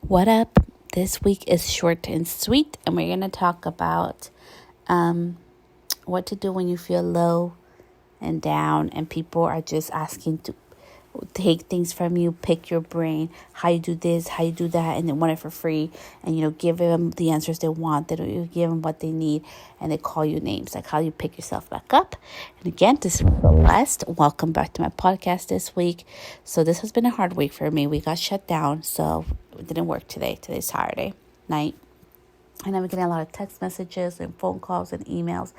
What up? This week is short and sweet, and we're going to talk about what to do when you feel low and down, and people are just asking to take things from you, pick your brain, how you do this, how you do that, and they want it for free, and give them the answers they want. They don't give them what they need, and they call you names, like how you pick yourself back up. And again, this is Celeste. Welcome back to my podcast this week. So this has been a hard week for me. We got shut down, so it didn't work today. Today's Saturday night. And I'm getting a lot of text messages and phone calls and emails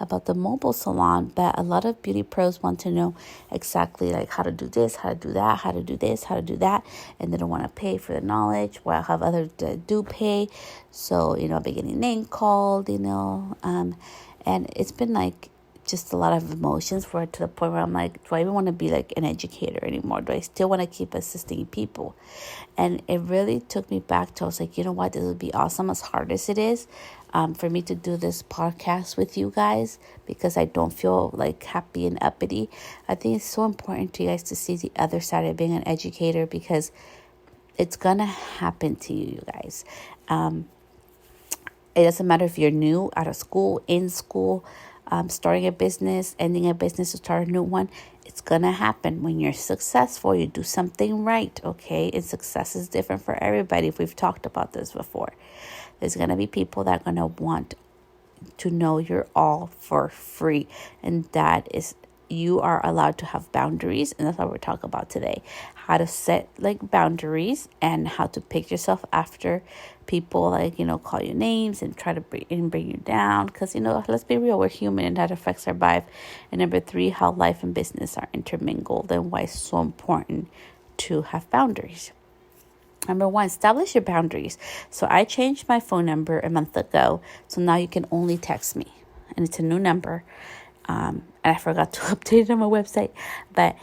about the mobile salon. But a lot of beauty pros want to know exactly like how to do this, how to do that, how to do this, how to do that. And they don't want to pay for the knowledge. While I have others that do pay. So, I've been getting name called, and it's been like just a lot of emotions for it to the point where I'm like, do I even want to be like an educator anymore? Do I still want to keep assisting people? And it really took me back to, I was like, you know what, this would be awesome as hard as it is for me to do this podcast with you guys, because I don't feel like happy and uppity. I think it's so important to you guys to see the other side of being an educator, because it's going to happen to you guys. It doesn't matter if you're new, out of school, in school, starting a business, ending a business to start a new one. It's going to happen. When you're successful, you do something right, okay? And success is different for everybody. We've talked about this before. There's going to be people that are going to want to know you're all for free. And that is, you are allowed to have boundaries. And that's what we're talking about today. How to set like boundaries and how to pick yourself after people call you names and try to bring you down. Because, let's be real, we're human and that affects our vibe. And number 3, how life and business are intermingled and why it's so important to have boundaries. Number 1, establish your boundaries. So I changed my phone number a month ago. So now you can only text me. And it's a new number. And I forgot to update it on my website. But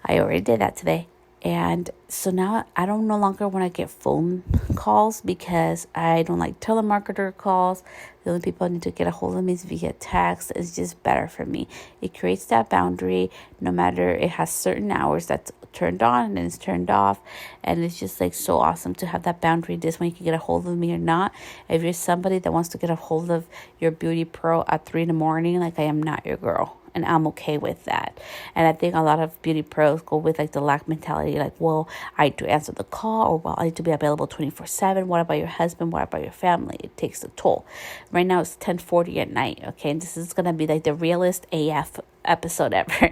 I already did that today. And so now I don't no longer want to get phone calls, because I don't like telemarketer calls. The only people I need to get a hold of me is via text. It's just better for me. It creates that boundary. No matter, it has certain hours that's turned on and then it's turned off. And it's just like so awesome to have that boundary. This when you can get a hold of me or not. If you're somebody that wants to get a hold of your beauty pro at 3 a.m, like, I am not your girl. And I'm okay with that. And I think a lot of beauty pros go with like the lack mentality. Like, well, I need to answer the call, or well, I need to be available 24/7. What about your husband? What about your family? It takes a toll. Right now it's 10:40 at night. Okay. And this is going to be like the realest AF episode ever.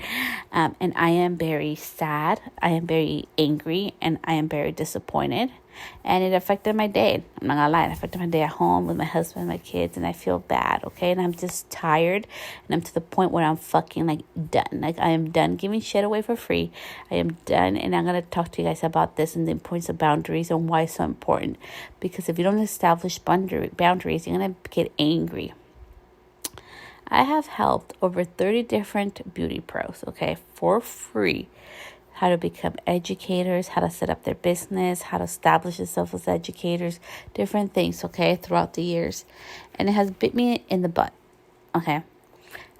And I am very sad. I am very angry, and I am very disappointed. And it affected my day. I'm not gonna lie, it affected my day at home with my husband, my kids, and I feel bad, okay? And I'm just tired, and I'm to the point where I'm fucking like done. Like, I am done giving shit away for free. I am done, and I'm gonna talk to you guys about this and the importance of boundaries and why it's so important. Because if you don't establish boundaries, you're gonna get angry. I have helped over 30 different beauty pros, okay, for free. How to become educators, how to set up their business, how to establish themselves as educators, different things, okay, throughout the years. And it has bit me in the butt, okay?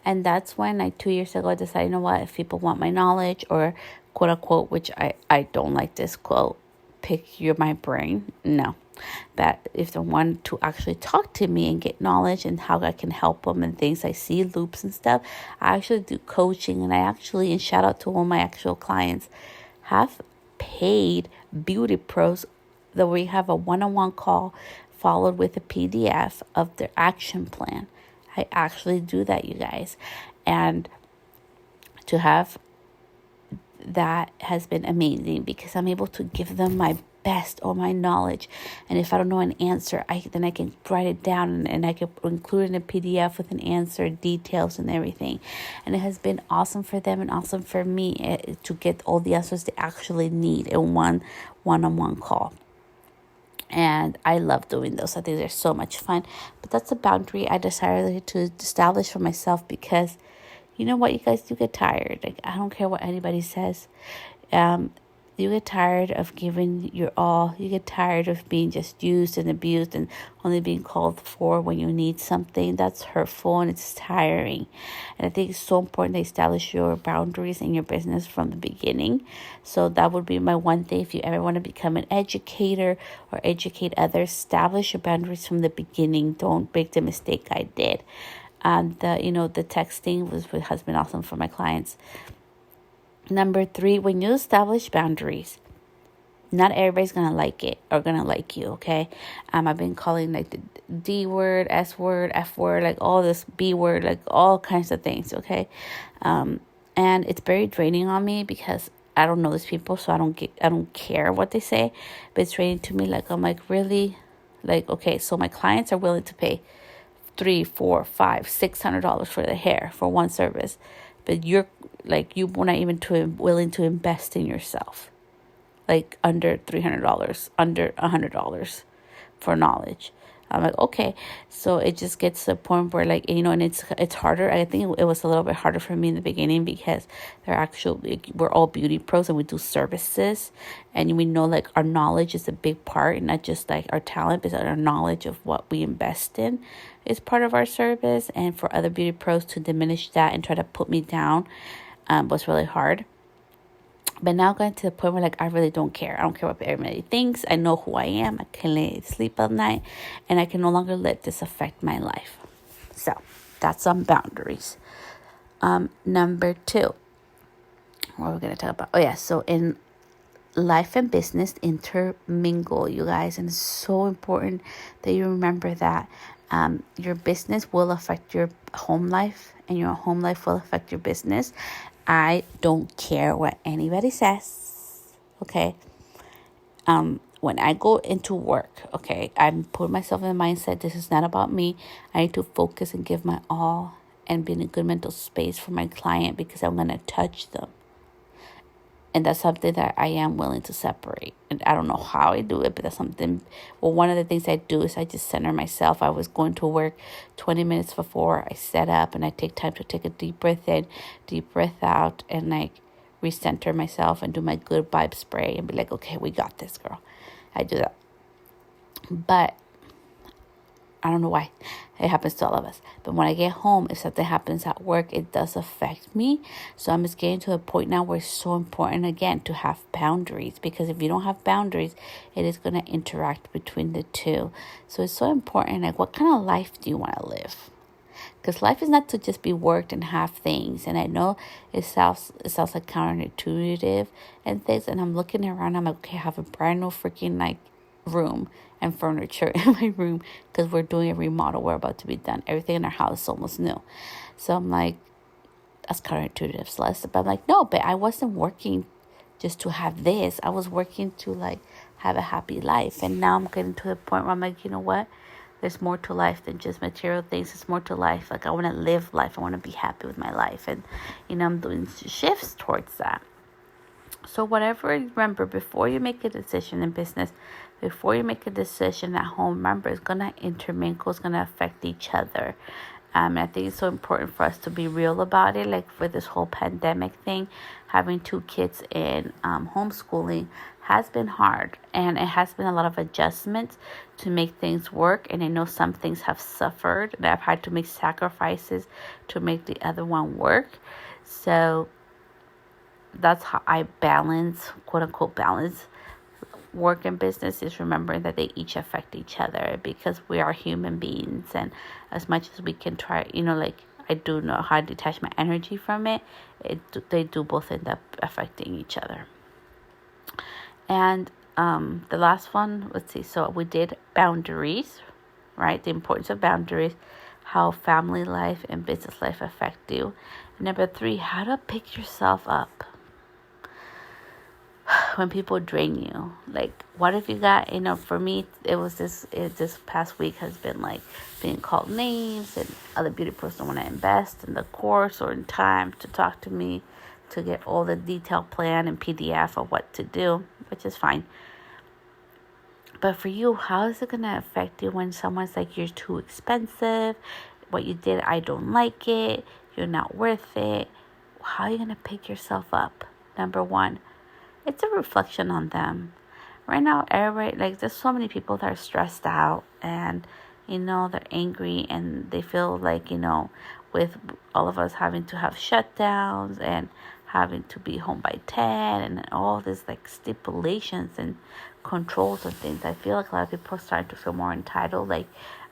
And that's when 2 years ago, I decided, you know what, if people want my knowledge, or quote unquote, which I don't like this quote, pick my brain, no. That if they want to actually talk to me and get knowledge and how I can help them and things, I see loops and stuff. I actually do coaching, and shout out to all my actual clients, have paid beauty pros that we have a one-on-one call followed with a PDF of their action plan. I actually do that, you guys. And to have that has been amazing, because I'm able to give them my best or my knowledge. And if I don't know an answer, then I can write it down, and I can include it in a PDF with an answer, details, and everything. And it has been awesome for them and awesome for me to get all the answers they actually need in one-on-one call. And I love doing those. I think they're so much fun. But that's a boundary I decided to establish for myself, because you know what, you guys do get tired. Like, I don't care what anybody says. You get tired of giving your all. You get tired of being just used and abused and only being called for when you need something. That's hurtful and it's tiring. And I think it's so important to establish your boundaries in your business from the beginning. So that would be my one thing. If you ever want to become an educator or educate others, establish your boundaries from the beginning. Don't make the mistake I did. The texting has been awesome for my clients. Number 3, when you establish boundaries, not everybody's going to like it or going to like you, okay? I've been calling like the D word, S word, F word, like all this B word, like all kinds of things, okay? And it's very draining on me because I don't know these people, so I don't care what they say, but it's draining to me. Like, I'm like, really? Like, okay, so my clients are willing to pay $300, $400, $500, $600 for the hair for one service, but you're like, you were not even willing to invest in yourself, like under $300, under $100 for knowledge. I'm like, okay. So it just gets to the point where, like, and it's harder. I think it was a little bit harder for me in the beginning because we're all beauty pros and we do services, and we know like our knowledge is a big part, and not just like our talent, but our knowledge of what we invest in is part of our service. And for other beauty pros to diminish that and try to put me down was really hard. But now going to the point where, like, I really don't care. I don't care what everybody thinks. I know who I am. I can sleep at night. And I can no longer let this affect my life. So that's some boundaries. Number 2. What are we going to talk about? Oh, yeah. So in life and business, intermingle, you guys. And it's so important that you remember that your business will affect your home life. And your home life will affect your business. I don't care what anybody says, okay? When I go into work, okay, I'm putting myself in the mindset, this is not about me. I need to focus and give my all and be in a good mental space for my client because I'm going to touch them. And that's something that I am willing to separate. And I don't know how I do it, but that's something. Well, one of the things I do is I just center myself. I was going to work 20 minutes before I set up, and I take time to take a deep breath in, deep breath out, and like recenter myself and do my good vibe spray and be like, okay, we got this, girl. I do that. But I don't know why. It happens to all of us. But when I get home, if something happens at work, it does affect me. So I'm just getting to a point now where it's so important, again, to have boundaries. Because if you don't have boundaries, it is going to interact between the two. So it's so important. Like, what kind of life do you want to live? Because life is not to just be worked and have things. And I know it sounds like counterintuitive and things. And I'm looking around. I'm like, okay, I have a brand new freaking like room and furniture in my room because we're doing a remodel. We're about to be done. Everything in our house is almost new. So I'm like, that's counterintuitive, Celeste. But I'm like, no, but I wasn't working just to have this. I was working to like have a happy life. And now I'm getting to the point where I'm like, you know what? There's more to life than just material things. There's more to life. Like, I want to live life. I want to be happy with my life. And, I'm doing shifts towards that. So whatever, remember, before you make a decision in business, before you make a decision at home, remember, it's going to intermingle. It's going to affect each other. I think it's so important for us to be real about it. Like, for this whole pandemic thing, having 2 kids in homeschooling has been hard. And it has been a lot of adjustments to make things work. And I know some things have suffered. And I've had to make sacrifices to make the other one work. So that's how I balance, quote unquote, balance work and business, is remembering that they each affect each other, because we are human beings. And as much as we can try, like, I do know how to detach my energy from it, they do both end up affecting each other. And the last one, let's see, so we did boundaries, right? The importance of boundaries, how family life and business life affect you. And number 3, how to pick yourself up when people drain you. Like, what if you got, for me, this past week has been like being called names, and other beauty pros don't want to invest in the course or in time to talk to me to get all the detailed plan and PDF of what to do, which is fine. But for you, how is it going to affect you when someone's like, you're too expensive, what you did, I don't like it, you're not worth it? How are you going to pick yourself up? Number 1, it's a reflection on them. Right now, everybody, like, there's so many people that are stressed out, and, they're angry, and they feel like, with all of us having to have shutdowns and having to be home by 10 and all this, like, stipulations and controls and things, I feel like a lot of people are starting to feel more entitled, like,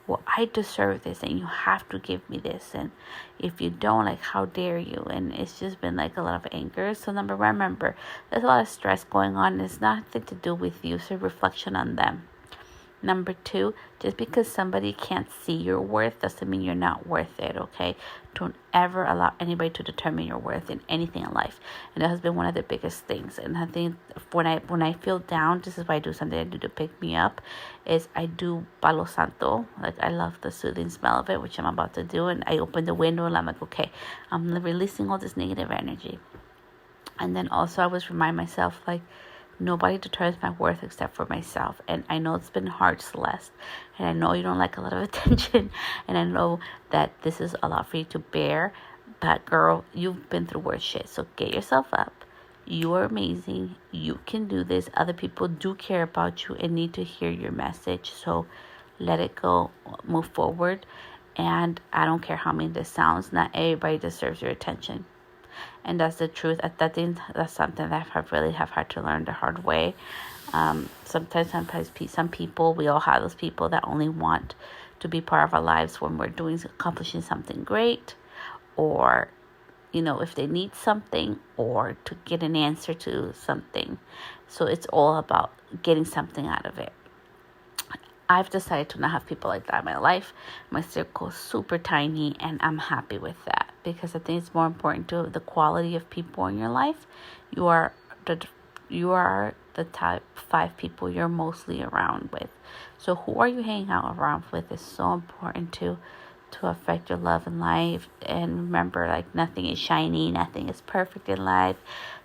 well, I deserve this and you have to give me this, and if you don't, like, how dare you? And it's just been like a lot of anger. So remember, there's a lot of stress going on, and it's nothing to do with you. It's a reflection on them. Number 2, just because somebody can't see your worth doesn't mean you're not worth it, okay? Don't ever allow anybody to determine your worth in anything in life. And that has been one of the biggest things. And I think when I feel down, this is why I do something I do to pick me up, is I do Palo Santo. Like, I love the soothing smell of it, which I'm about to do. And I open the window and I'm like, okay, I'm releasing all this negative energy. And then also I always remind myself, like, nobody determines my worth except for myself. And I know it's been hard, Celeste. And I know you don't like a lot of attention. And I know that this is a lot for you to bear. But, girl, you've been through worse shit. So get yourself up. You are amazing. You can do this. Other people do care about you and need to hear your message. So let it go. Move forward. And I don't care how mean this sounds. Not everybody deserves your attention. And that's the truth. That's something that I really have had to learn the hard way. Sometimes some people, we all have those people that only want to be part of our lives when we're accomplishing something great, or, if they need something, or to get an answer to something. So it's all about getting something out of it. I've decided to not have people like that in my life. My circle is super tiny, and I'm happy with that, because I think it's more important to the quality of people in your life. You are the top 5 people you're mostly around with. So who are you hanging out around with is so important to affect your love in life. And remember, like, nothing is shiny, nothing is perfect in life.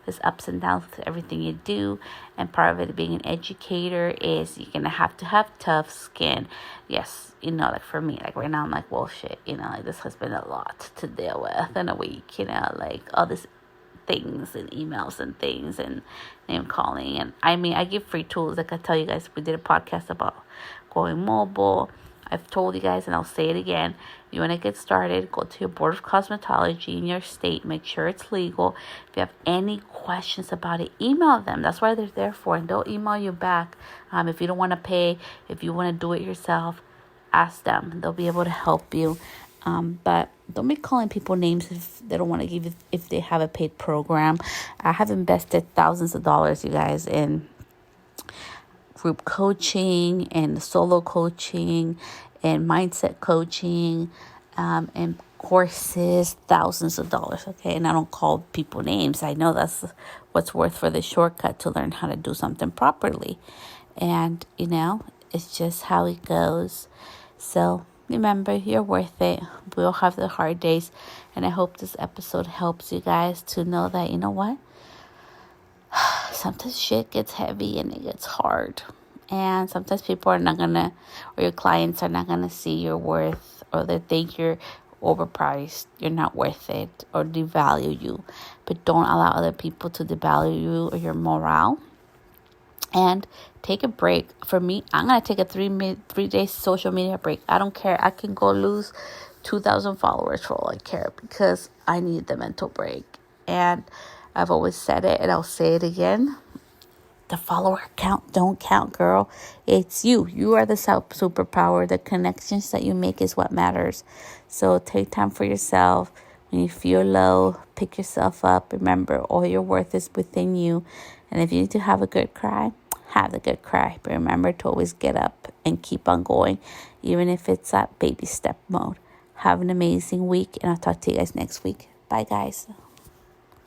There's ups and downs with everything you do, and part of it being an educator is you're gonna have to have tough skin. Yes, like for me, like right now I'm like, well, shit, like this has been a lot to deal with in a week, like all these things and emails and things and name calling. And I mean, I give free tools. Like I tell you guys, we did a podcast about going mobile. I've told you guys, and I'll say it again, you want to get started, go to your board of cosmetology in your state, make sure it's legal. If you have any questions about it, email them. That's why they're there for, and they'll email you back. If you don't want to pay, if you want to do it yourself, ask them. They'll be able to help you. But don't be calling people names if they don't want to give you, if they have a paid program. I have invested thousands of dollars, you guys, in group coaching and solo coaching and mindset coaching, and courses, thousands of dollars. Okay. And I don't call people names. I know that's what's worth for the shortcut to learn how to do something properly. And, it's just how it goes. So remember, you're worth it. We'll have the hard days. And I hope this episode helps you guys to know that, what? Sometimes shit gets heavy and it gets hard. And sometimes people are not or your clients are not gonna see your worth, or they think you're overpriced, you're not worth it, or devalue you. But don't allow other people to devalue you or your morale. And take a break. For me, I'm gonna take a 3-day social media break. I don't care. I can go lose 2,000 followers for all I care, because I need the mental break. And I've always said it, and I'll say it again. The follower count don't count, girl. It's you. You are the superpower. The connections that you make is what matters. So take time for yourself. When you feel low, pick yourself up. Remember, all your worth is within you. And if you need to have a good cry, have a good cry. But remember to always get up and keep on going, even if it's at baby step mode. Have an amazing week, and I'll talk to you guys next week. Bye, guys.